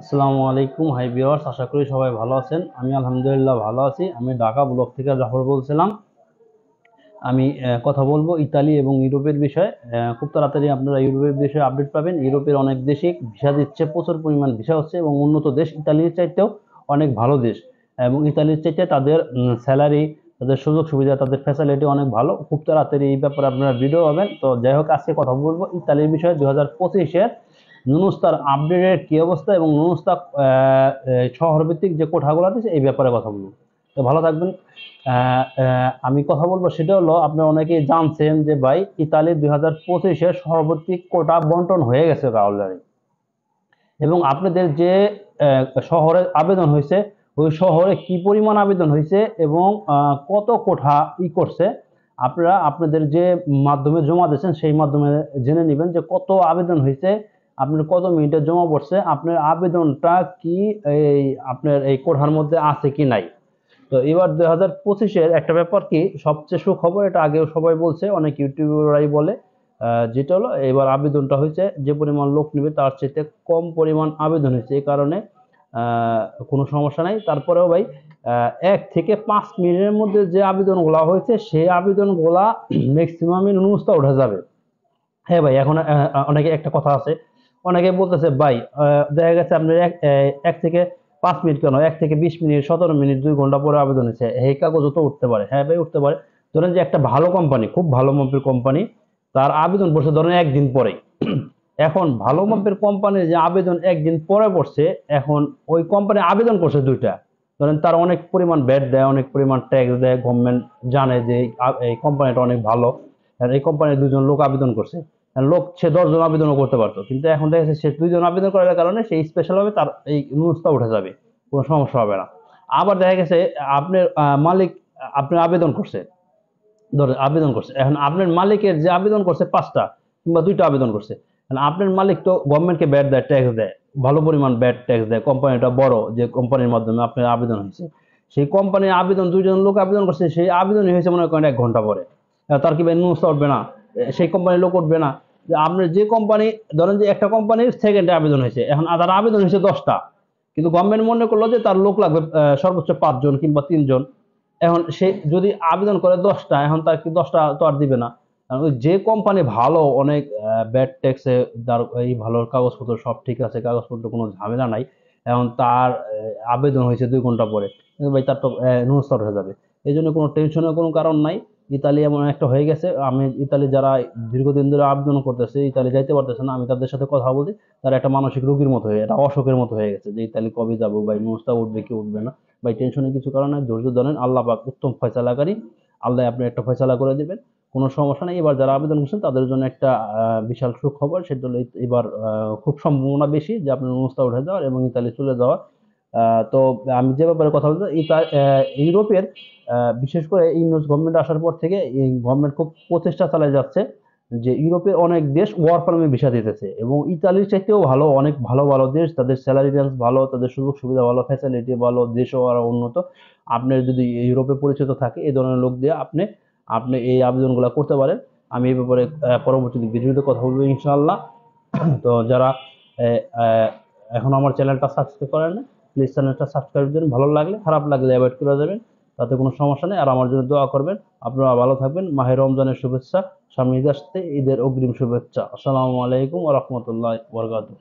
আসসালামু আলাইকুম hi viewers, আশা করি সবাই ভালো আছেন। আমি আলহামদুলিল্লাহ ভালো আছি। আমি ঢাকা ব্লক থেকে জাফর বলছিলাম। আমি কথা বলবো ইতালি এবং ইউরোপের বিষয়ে। খুব তাড়াতাড়ি আপনারা ইউরোপের বিষয়ে আপডেট পাবেন। ইউরোপের অনেক দেশই ভিসা দিচ্ছে, প্রচুর পরিমাণ ভিসা হচ্ছে এবং উন্নত দেশ ইতালির চাইতেও অনেক ভালো দেশ। এবং ইতালির চাইতে তাদের স্যালারি, তাদের সুযোগ সুবিধা, তাদের ফ্যাসিলিটি অনেক ভালো। খুব তাড়াতাড়ি এই ব্যাপারে আপনারা ভিডিও পাবেন। তো যাই হোক, আজকে কথা বলবো ইতালির বিষয়ে 2025-এর নুনুস্তার আপডেটের কি অবস্থা এবং নুনুস্তা শহরভিত্তিক যে কোঠাগুলো আছে এই ব্যাপারে কথা বলবো। তো ভালো থাকবেন। আমি কথা বলবো সেটা হলো, আপনারা অনেকেই জানছেন যে ভাই ইতালি 2025-এর সর্বত্রিক কোটা বন্টন হয়ে গেছে অলরেডি। এবং আপনাদের যে শহরে আবেদন হয়েছে, ওই শহরে কি পরিমাণ আবেদন হয়েছে এবং কত কোঠা করছে, আপনারা আপনাদের যে মাধ্যমে জমা দিয়েছেন সেই মাধ্যমে জেনে নেবেন যে কত আবেদন হয়েছে, আপনার কত মিনিটে জমা পড়ছে, আপনার আবেদনটা কি এই আপনার এই কোঠার মধ্যে আছে কি নাই। তো এবার 2025-এর একটা ব্যাপার কি সবচেয়ে সুখবর, এটা আগেও সবাই বলছে, অনেক ইউটিউবাররাই বলে, যেটা হলো এবার আবেদনটা হয়েছে যে পরিমাণ লোক নেবে তার চাইতে কম পরিমাণ আবেদন হয়েছে। এই কারণে কোনো সমস্যা নাই। তারপরেও ভাই 1 থেকে 5 মিনিটের মধ্যে যে আবেদনগুলা হয়েছে সেই আবেদনগুলা ম্যাক্সিমামই নুসটা উঠে যাবে। হ্যাঁ ভাই, এখন অনেকে একটা কথা আছে, অনেকে বলতেছে ভাই দেখা গেছে আপনার 1 থেকে 5 মিনিট কেন, 1 থেকে 20 মিনিট, 17 মিনিট, 2 ঘন্টা পরে আবেদন হয়েছে, এই কাগজও তো উঠতে পারে। হ্যাঁ ভাই, উঠতে পারে। ধরেন যে একটা ভালো কোম্পানি, খুব ভালো মাপের কোম্পানি, তার আবেদন পড়ছে ধরেন একদিন পরে। এখন ভালো মাপের কোম্পানির যে আবেদন একদিন পরে পড়ছে, এখন ওই কোম্পানি আবেদন করছে দুইটা, ধরেন তার অনেক পরিমাণ ভ্যাট দেয়, অনেক পরিমাণ ট্যাক্স দেয়, গভর্নমেন্ট জানে যে এই কোম্পানিটা অনেক ভালো, আর এই কোম্পানির দুজন লোক আবেদন করছে। লোক সে 10 জন আবেদনও করতে পারতো, কিন্তু এখন দেখা যাচ্ছে সে 2 জন আবেদন করার কারণে সেই স্পেশাল ভাবে তার এই নুসটা উঠে যাবে, কোনো সমস্যা হবে না। আবার দেখা গেছে আপনার মালিক আপনার আবেদন করছে, ধরেন আবেদন করছে, এখন আপনার মালিকের যে আবেদন করছে 5টা কিংবা 2টা আবেদন করছে, আপনার মালিক তো গভর্নমেন্টকে ব্যাট দেয়, ট্যাক্স দেয়, ভালো পরিমাণ ব্যাট ট্যাক্স দেয়, কোম্পানিটা বড় যে কোম্পানির মাধ্যমে আপনার আবেদন হয়েছে, সেই কোম্পানির আবেদন 2 জন লোক আবেদন করছে, সেই আবেদনই হয়েছে মনে করেন 1 ঘন্টা পরে। তার কি ভাই নুসা উঠবে না? সেই কোম্পানির লোক উঠবে না? যে আপনার যে কোম্পানি, ধরেন যে একটা কোম্পানির সেকেন্ডে আবেদন হয়েছে, এখন তার আবেদন হয়েছে 10টা, কিন্তু গভর্নমেন্ট মনে করলো যে তার লোক লাগবে সর্বোচ্চ 5 জন কিংবা 3 জন। এখন সে যদি আবেদন করে 10টা, এখন তার কি 10টা তো আর দিবে না। কারণ ওই যে কোম্পানি ভালো, অনেক ব্যাড ট্যাক্সে, তার এই ভালো কাগজপত্র সব ঠিক আছে, কাগজপত্র কোনো ঝামেলা নাই, এখন তার আবেদন হয়েছে 2 ঘন্টা পরে, কিন্তু ভাই তার তো নুস্তার হয়ে যাবে। এই জন্য কোনো টেনশনের কোনো কারণ নাই। ইতালি এমন একটা হয়ে গেছে, আমি ইতালি যারা দীর্ঘদিন ধরে আবেদন করতেছে, ইতালি যাইতে পারতেছে না, আমি তাদের সাথে কথা বলছি, তারা একটা মানসিক রোগীর মতো হয়ে, এটা অসুখের মতো হয়ে গেছে যে ইতালি কবে যাবো ভাই, নুস্তা উঠবে কি উঠবে না। ভাই টেনশনের কিছু কারণ নাই, ধৈর্য ধরেন, আল্লাহ পাক উত্তম ফয়সালাকারী, আল্লাহ আপনি একটা ফয়সালা করে দিবেন, কোনো সমস্যা নেই। এবার যারা আবেদন করছেন তাদের জন্য একটা বিশাল সুখবর, সেটা হলো এবার খুব সম্ভাবনা বেশি যে আপনার নুস্তা উঠে যাওয়ার এবং ইতালি চলে যাওয়ার। তো আমি যে ব্যাপারে কথা বলবো, ইউরোপের বিশেষ করে ইউনুস গভর্নমেন্ট আসার পর থেকে এই গভর্নমেন্ট খুব প্রচেষ্টা চালিয়ে যাচ্ছে যে ইউরোপের অনেক দেশ ওয়ার্ক পারমিট ভিসা দিতেছে, এবং ইতালির চাইতেও ভালো অনেক ভালো ভালো দেশ, তাদের স্যালারি রেঞ্জ ভালো, তাদের সুযোগ সুবিধা ভালো, ফ্যাসিলিটি ভালো, দেশও আরো উন্নত। আপনার যদি ইউরোপে পরিচিত থাকে এই ধরনের লোক দিয়ে আপনি আপনি এই আবেদনগুলো করতে পারেন। আমি এই ব্যাপারে পরবর্তী ভিডিওতে কথা বলবো ইনশাআল্লাহ। তো যারা এখন আমার চ্যানেলটা সাবস্ক্রাইব করেন না, প্লিজ চ্যানেলটা সাবস্ক্রাইব করুন, ভালো লাগলে, খারাপ লাগলে অ্যাভয়েড করে যাবেন, তাতে কোনো সমস্যা নেই। আর আমার জন্য দোয়া করবেন। আপনারা ভালো থাকবেন। মাহে রমজানের শুভেচ্ছা, সামনে ঈদ আসছে, ঈদের অগ্রিম শুভেচ্ছা। আসসালামু আলাইকুম ওয়া রাহমাতুল্লাহি ওয়া বারাকাতুহু।